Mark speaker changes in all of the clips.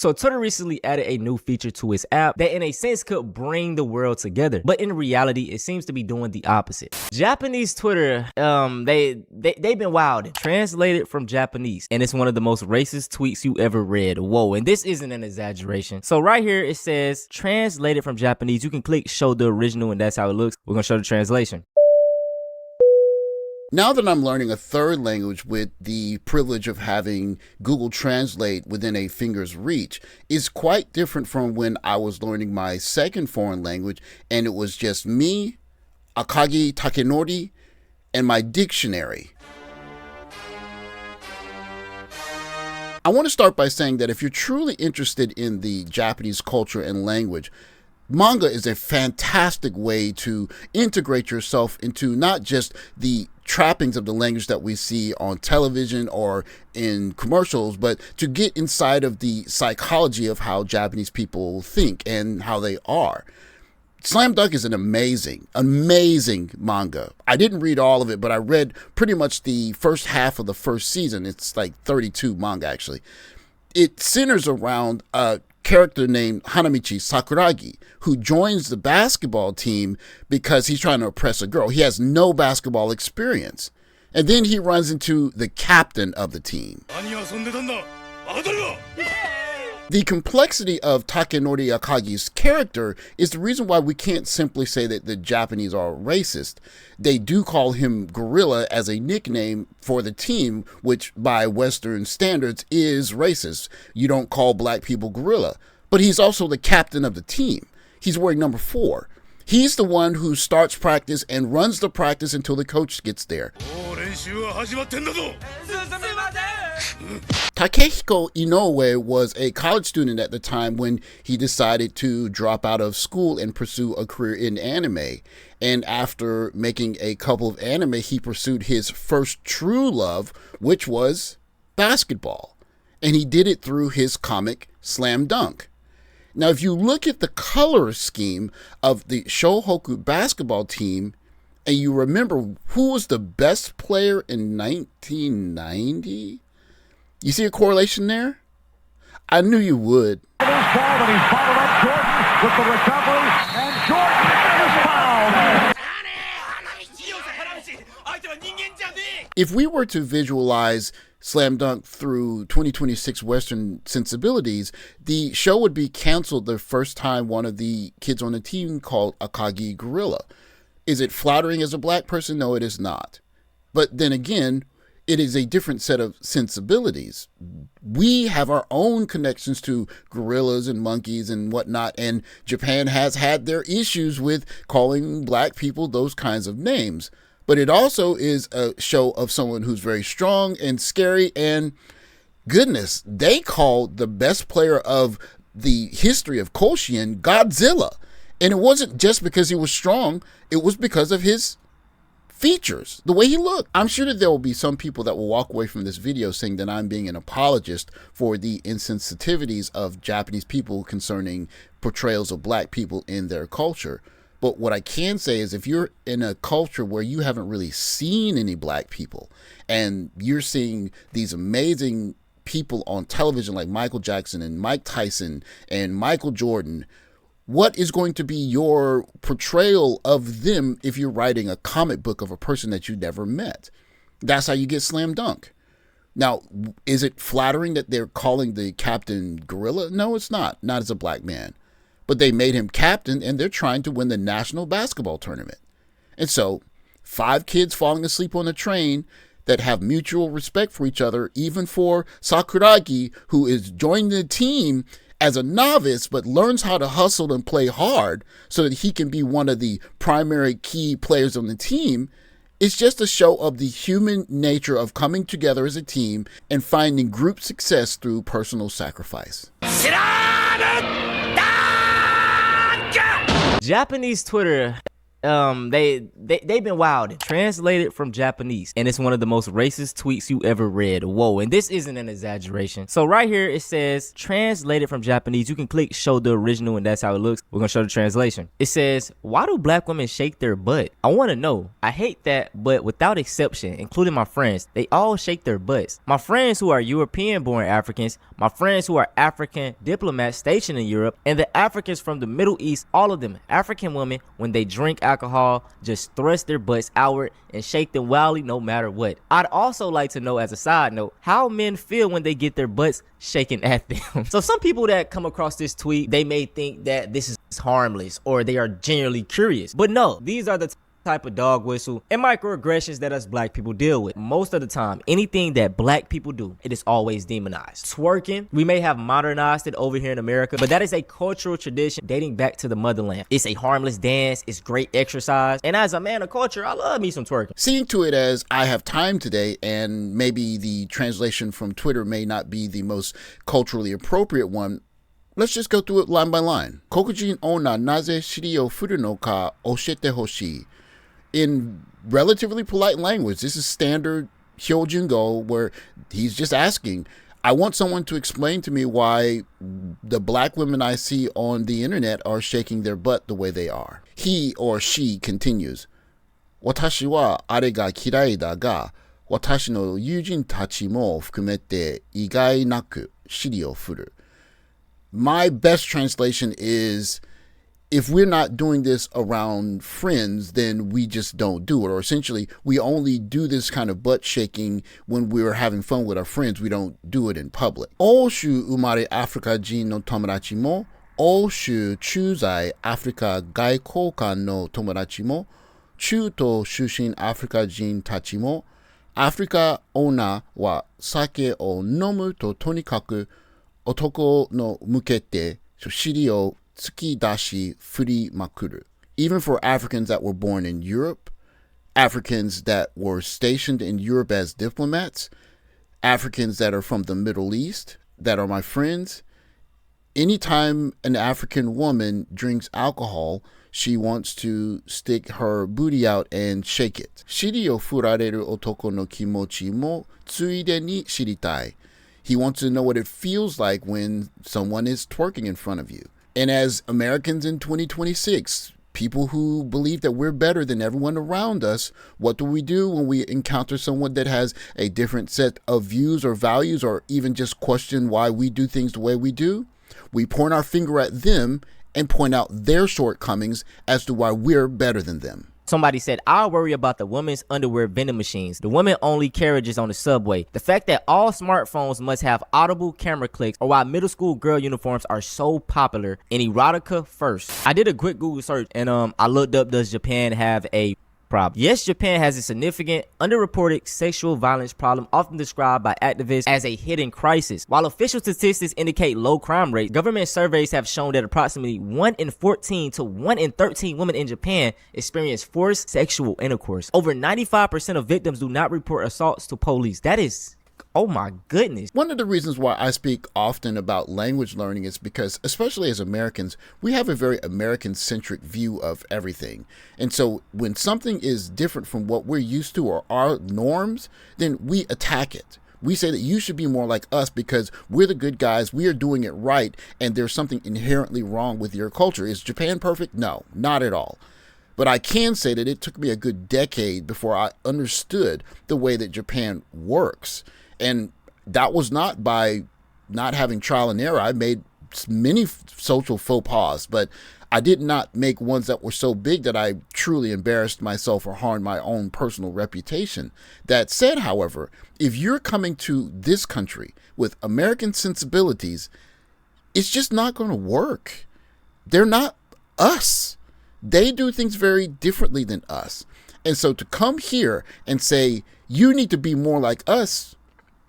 Speaker 1: So Twitter recently added a new feature to its app that in a sense could bring the world together, but in reality, it seems to be doing the opposite. Japanese Twitter, they've been wilding. Translated from Japanese, and it's one of the most racist tweets you ever read. Whoa, and this isn't an exaggeration. So right here, it says, translated from Japanese. You can click show the original, and that's how it looks. We're gonna show the translation.
Speaker 2: Now that I'm learning a third language with the privilege of having Google Translate within a finger's reach, is quite different from when I was learning my second foreign language and it was just me, Akagi Takenori, and my dictionary. I want to start by saying that if you're truly interested in the Japanese culture and language, manga is a fantastic way to integrate yourself into not just the trappings of the language that we see on television or in commercials, but to get inside of the psychology of how Japanese people think and how they are. Slam Dunk is an amazing manga. I didn't read all of it, but I read pretty much the first half of the first season. It's like 32 manga, actually. It centers around a character named Hanamichi Sakuragi, who joins the basketball team because he's trying to impress a girl. He has no basketball experience. And then he runs into the captain of the team. The complexity of Takenori Akagi's character is the reason why we can't simply say that the Japanese are racist. They do call him Gorilla as a nickname for the team, which by Western standards is racist. You don't call black people Gorilla. But he's also the captain of the team. He's wearing number 4. He's the one who starts practice and runs the practice until the coach gets there. Takehiko Inoue was a college student at the time when he decided to drop out of school and pursue a career in anime. And after making a couple of anime, he pursued his first true love, which was basketball. And he did it through his comic Slam Dunk. Now, if you look at the color scheme of the Shohoku basketball team, and you remember who was the best player in 1990, you see a correlation there? I knew you would. If we were to visualize Slam Dunk through 2026 Western sensibilities, the show would be canceled the first time one of the kids on the team called Akagi Gorilla. Is it flattering as a black person? No, it is not. But then again, it is a different set of sensibilities. We have our own connections to gorillas and monkeys and whatnot, and Japan has had their issues with calling black people those kinds of names. But it also is a show of someone who's very strong and scary, and goodness, they called the best player of the history of Koshien Godzilla. And it wasn't just because he was strong, it was because of his features, the way he looked. I'm sure that there will be some people that will walk away from this video saying that I'm being an apologist for the insensitivities of Japanese people concerning portrayals of black people in their culture. But what I can say is if you're in a culture where you haven't really seen any black people and you're seeing these amazing people on television like Michael Jackson and Mike Tyson and Michael Jordan, what is going to be your portrayal of them if you're writing a comic book of a person that you never met? That's how you get Slam Dunk. Now, is it flattering that they're calling the captain Gorilla? No, it's not as a black man. But they made him captain, and they're trying to win the national basketball tournament. And so, 5 kids falling asleep on a train that have mutual respect for each other, even for Sakuragi, who is joining the team as a novice, but learns how to hustle and play hard so that he can be one of the primary key players on the team. It's just a show of the human nature of coming together as a team and finding group success through personal sacrifice.
Speaker 1: Japanese Twitter, they've been wilding. Translated from Japanese, and it's one of the most racist tweets you ever read. Whoa, and this isn't an exaggeration. So right here it says translated from Japanese. You can click show the original, and that's how it looks. We're gonna show the translation. It says, why do black women shake their butt? I want to know. I hate that, but without exception, including my friends, they all shake their butts. My friends who are European born Africans, my friends who are African diplomats stationed in Europe, and the Africans from the Middle East, all of them African women, when they drink alcohol, just thrust their butts outward and shake them wildly no matter what. I'd also like to know, as a side note, how men feel when they get their butts shaken at them. So some people that come across this tweet, they may think that this is harmless or they are genuinely curious, but no, these are the type of dog whistle and microaggressions that us black people deal with. Most of the time, anything that black people do, it is always demonized. Twerking, we may have modernized it over here in America, but that is a cultural tradition dating back to the motherland. It's a harmless dance, it's great exercise, and as a man of culture, I love me some twerking.
Speaker 2: Seeing to it as I have time today, and maybe the translation from Twitter may not be the most culturally appropriate one, let's just go through it line by line. Kokujin onna naze shiri o furu no ka oshite hoshii. In relatively polite language, this is standard Hyojungo, where he's just asking, I want someone to explain to me why the black women I see on the internet are shaking their butt the way they are. He or she continues, Watashi wa are ga kirai da ga, watashi no yujin tachi mo fukumete igai naku shiri o furu. My best translation is, if we're not doing this around friends, then we just don't do it. Or essentially, we only do this kind of butt shaking when we're having fun with our friends. We don't do it in public. Oshu umare Africa jin no tomodachi mo, Oshu chuzai Africa gaikoukan no tomodachi mo, Chuto shushin Africa jin tachi mo, Africa onna wa sake o nomu to tonikaku otoko no mukete shiri o tsukidashi furi makuru. Even for Africans that were born in Europe, Africans that were stationed in Europe as diplomats, Africans that are from the Middle East, that are my friends, anytime an African woman drinks alcohol, she wants to stick her booty out and shake it. Shiri o furareru otoko no kimochi mo tsuide ni shiritai. He wants to know what it feels like when someone is twerking in front of you. And as Americans in 2026, people who believe that we're better than everyone around us, what do we do when we encounter someone that has a different set of views or values, or even just question why we do things the way we do? We point our finger at them and point out their shortcomings as to why we're better than them.
Speaker 1: Somebody said, I worry about the women's underwear vending machines, the women-only carriages on the subway, the fact that all smartphones must have audible camera clicks, or why middle school girl uniforms are so popular in erotica first. I did a quick Google search, and I looked up, does Japan have a problem? Yes, Japan has a significant underreported sexual violence problem, often described by activists as a hidden crisis. While official statistics indicate low crime rates, government surveys have shown that approximately 1 in 14 to 1 in 13 women in Japan experience forced sexual intercourse. Over 95% of victims do not report assaults to police. That is, oh my goodness.
Speaker 2: One of the reasons why I speak often about language learning is because, especially as Americans, we have a very American-centric view of everything. And so when something is different from what we're used to or our norms, then we attack it. We say that you should be more like us because we're the good guys, we are doing it right, and there's something inherently wrong with your culture. Is Japan perfect? No, not at all. But I can say that it took me a good decade before I understood the way that Japan works. And that was not by not having trial and error. I made many social faux pas, but I did not make ones that were so big that I truly embarrassed myself or harmed my own personal reputation. That said, however, if you're coming to this country with American sensibilities, it's just not going to work. They're not us. They do things very differently than us. And so to come here and say, you need to be more like us,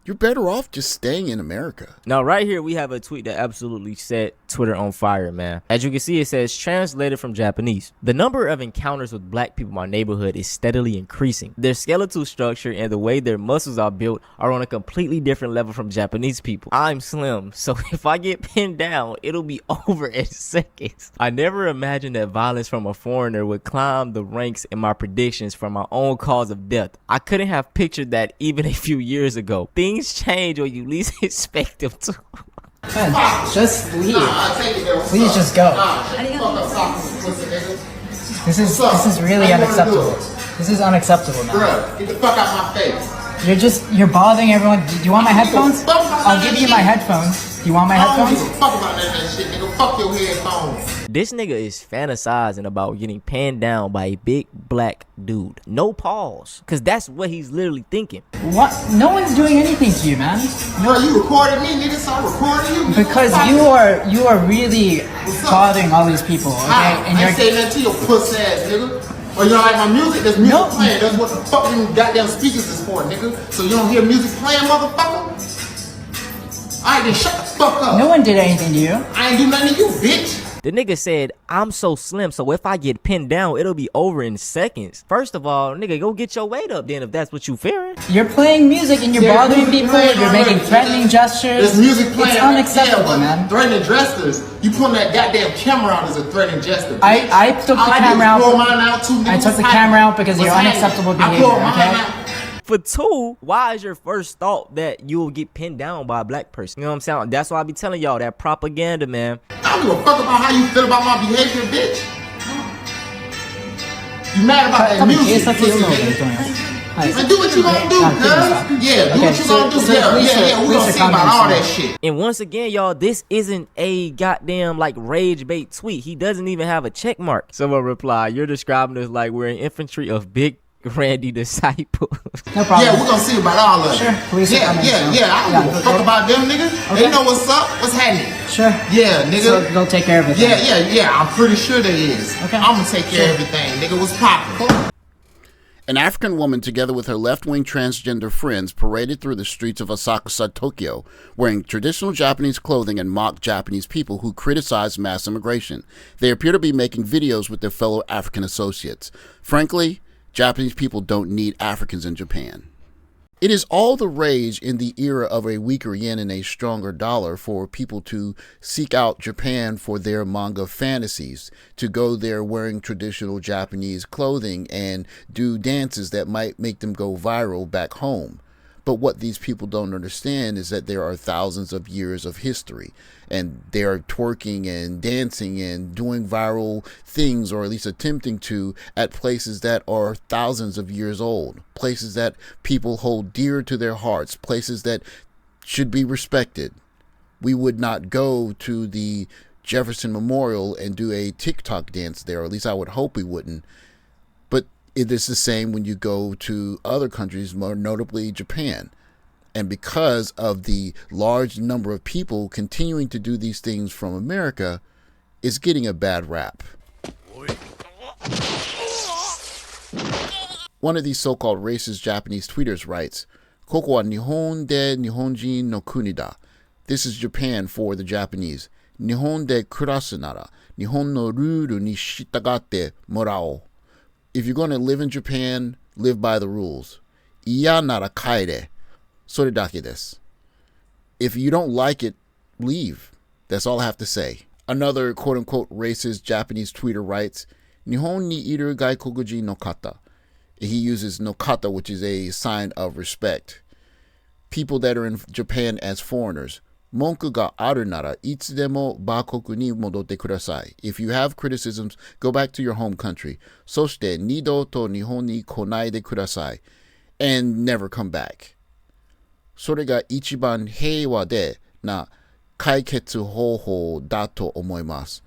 Speaker 2: you're better off just staying in America.
Speaker 1: Now, right here, we have a tweet that absolutely set Twitter on fire, man. As you can see, it says, translated from Japanese. The number of encounters with black people in my neighborhood is steadily increasing. Their skeletal structure and the way their muscles are built are on a completely different level from Japanese people. I'm slim, so if I get pinned down, it'll be over in seconds. I never imagined that violence from a foreigner would climb the ranks in my predictions for my own cause of death. I couldn't have pictured that even a few years ago. Things change when you least expect them to.
Speaker 3: Man, just leave. Please just go. This is really unacceptable. This is unacceptable, man.
Speaker 2: Bruh, get the fuck out my face.
Speaker 3: You're bothering everyone. Do you want my headphones? I'll give you my headphones. Do you want my
Speaker 2: I don't
Speaker 3: headphones?
Speaker 2: give a fuck about that shit, nigga. Fuck your headphones.
Speaker 1: This nigga is fantasizing about getting pinned down by a big black dude. No pause, cause that's what he's literally thinking.
Speaker 3: What? No one's doing anything to you, man.
Speaker 2: No, you recorded me, nigga, so I'm recording you. Nigga.
Speaker 3: Because you are really bothering all these people, okay?
Speaker 2: I
Speaker 3: And
Speaker 2: ain't saying nothing to your puss ass, nigga. Or you don't like my music? There's music playing. That's what the fuck them goddamn speakers is for, nigga. So you don't hear music playing, motherfucker? Alright, then shut the fuck up.
Speaker 3: No one did anything to you.
Speaker 2: I ain't do nothing to you, bitch.
Speaker 1: The nigga said, I'm so slim, so if I get pinned down, it'll be over in seconds. First of all, nigga, go get your weight up then if that's what you fearing.
Speaker 3: You're playing music and you're bothering people. You're making threatening gestures.
Speaker 2: There's music playing.
Speaker 3: It's unacceptable, man.
Speaker 2: Threatening gestures. You pulling that goddamn camera out as a threatening gesture.
Speaker 3: I took the camera out.
Speaker 2: Pull mine out too, nigga.
Speaker 3: I took the camera out because of your unacceptable behavior, okay?
Speaker 1: For two, why is your first thought that you'll get pinned down by a black person? You know what I'm saying? That's why I be telling y'all that propaganda, man.
Speaker 2: I don't give a fuck about how you feel about my behavior, bitch. You mad about that music? Man, do what you gonna do, cuz. Yeah, do what you gonna do. Yeah, we gonna see about all that shit.
Speaker 1: And once again, y'all, this isn't a goddamn like rage bait tweet. He doesn't even have a check mark. Someone replied, you're describing us like we're an infantry of big Randy disciples.
Speaker 3: No problem.
Speaker 2: Yeah, we're gonna see about all of it.
Speaker 3: Sure, please.
Speaker 2: Yeah. I don't give a fuck about them, nigga.
Speaker 3: Okay.
Speaker 2: They know what's up, what's happening.
Speaker 3: Sure.
Speaker 2: Yeah, nigga.
Speaker 3: So they'll take care of it.
Speaker 2: Yeah. I'm pretty sure there is.
Speaker 3: Okay.
Speaker 2: I'm gonna take care of everything, nigga. What's poppin'?
Speaker 4: An African woman, together with her left-wing transgender friends, paraded through the streets of Asakusa, Tokyo, wearing traditional Japanese clothing and mocked Japanese people who criticized mass immigration. They appear to be making videos with their fellow African associates. Frankly, Japanese people don't need Africans in Japan. It is all the rage in the era of a weaker yen and a stronger dollar for people to seek out Japan for their manga fantasies, to go there wearing traditional Japanese clothing and do dances that might make them go viral back home. But what these people don't understand is that there are thousands of years of history, and they are twerking and dancing and doing viral things, or at least attempting to, at places that are thousands of years old, places that people hold dear to their hearts, places that should be respected. We would not go to the Jefferson Memorial and do a TikTok dance there, or at least I would hope we wouldn't. But it is the same when you go to other countries, more notably Japan. And because of the large number of people continuing to do these things from America, it's getting a bad rap. One of these so-called racist Japanese tweeters writes, "Koko wa Nihon de Nihonjin no kuni da." This is Japan for the Japanese. Nihon de kurasu nara, Nihon no ruru ni shitagatte morao. If you're going to live in Japan, live by the rules. Iya nara kaere. Soredake desu. If you don't like it, leave. That's all I have to say. Another quote-unquote racist Japanese tweeter writes, "Nihon ni iru gaikokujin no kata." He uses no kata, which is a sign of respect. People that are in Japan as foreigners. Monku ga aru nara itsudemo bakoku ni modotte kudasai. If you have criticisms, go back to your home country. Soshite nido to Nihon ni konai de kudasai. And never come back. それが一番平和でな解決方法だと思います.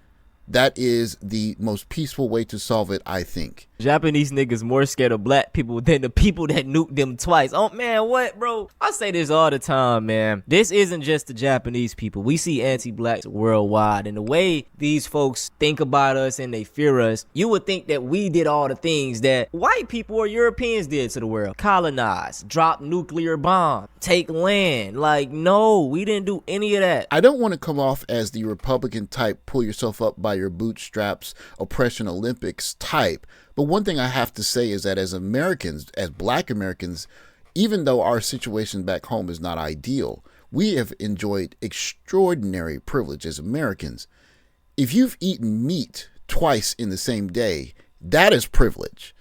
Speaker 2: That is the most peaceful way to solve it, I think.
Speaker 1: Japanese niggas more scared of black people than the people that nuked them twice. Oh man, what, bro? I say this all the time, man. This isn't just the Japanese people. We see anti-blacks worldwide, and the way these folks think about us and they fear us, you would think that we did all the things that white people or Europeans did to the world. Colonize, drop nuclear bombs, take land. Like, no, we didn't do any of that.
Speaker 2: I don't want to come off as the Republican type, pull yourself up by your bootstraps, oppression Olympics type. But one thing I have to say is that as Americans, as black Americans, even though our situation back home is not ideal, we have enjoyed extraordinary privilege as Americans. If you've eaten meat twice in the same day, that is privilege.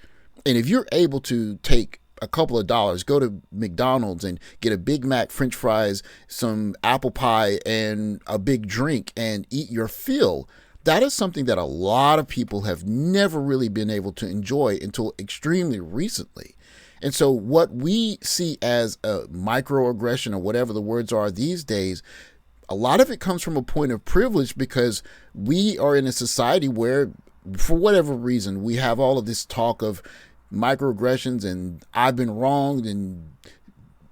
Speaker 2: And if you're able to take a couple of dollars, go to McDonald's and get a Big Mac, French fries, some apple pie, and a big drink and eat your fill, that is something that a lot of people have never really been able to enjoy until extremely recently. And so what we see as a microaggression or whatever the words are these days, a lot of it comes from a point of privilege because we are in a society where, for whatever reason, we have all of this talk of microaggressions and I've been wronged and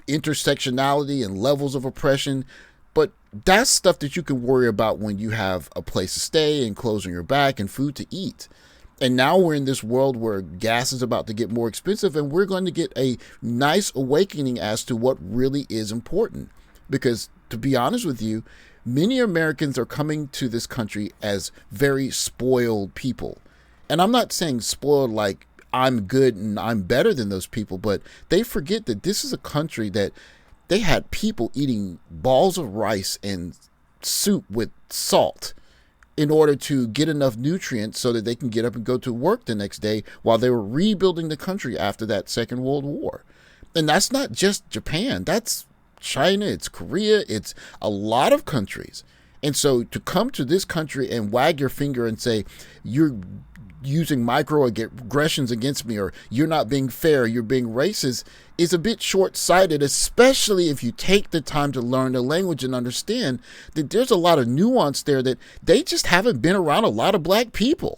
Speaker 2: intersectionality and levels of oppression. But that's stuff that you can worry about when you have a place to stay and clothes on your back and food to eat. And now we're in this world where gas is about to get more expensive, and we're going to get a nice awakening as to what really is important. Because to be honest with you, many Americans are coming to this country as very spoiled people. And I'm not saying spoiled like I'm good and I'm better than those people, but they forget that this is a country that they had people eating balls of rice and soup with salt in order to get enough nutrients so that they can get up and go to work the next day while they were rebuilding the country after that Second World War. And that's not just Japan. That's China, it's Korea, it's a lot of countries. And so to come to this country and wag your finger and say, you're using microaggressions against me, or you're not being fair, you're being racist, is a bit short-sighted, especially if you take the time to learn the language and understand that there's a lot of nuance there that they just haven't been around a lot of black people.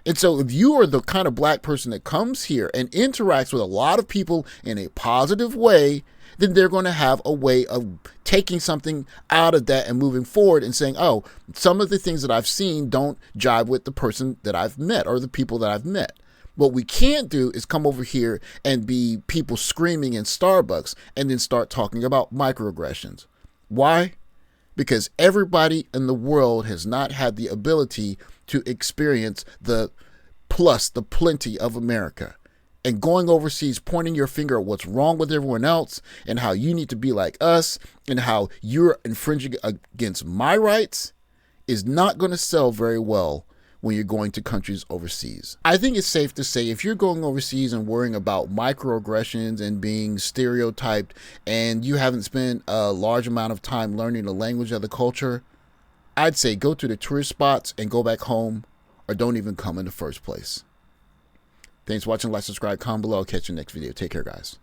Speaker 2: And so if you are the kind of black person that comes here and interacts with a lot of people in a positive way, then they're going to have a way of taking something out of that and moving forward and saying, oh, some of the things that I've seen don't jive with the person that I've met or the people that I've met. What we can't do is come over here and be people screaming in Starbucks and then start talking about microaggressions. Why? Because everybody in the world has not had the ability to experience the plenty of America. And going overseas, pointing your finger at what's wrong with everyone else and how you need to be like us and how you're infringing against my rights is not going to sell very well when you're going to countries overseas. I think it's safe to say if you're going overseas and worrying about microaggressions and being stereotyped and you haven't spent a large amount of time learning the language of the culture, I'd say go to the tourist spots and go back home, or don't even come in the first place. Thanks for watching. Like, subscribe, comment below. I'll catch you next video. Take care, guys.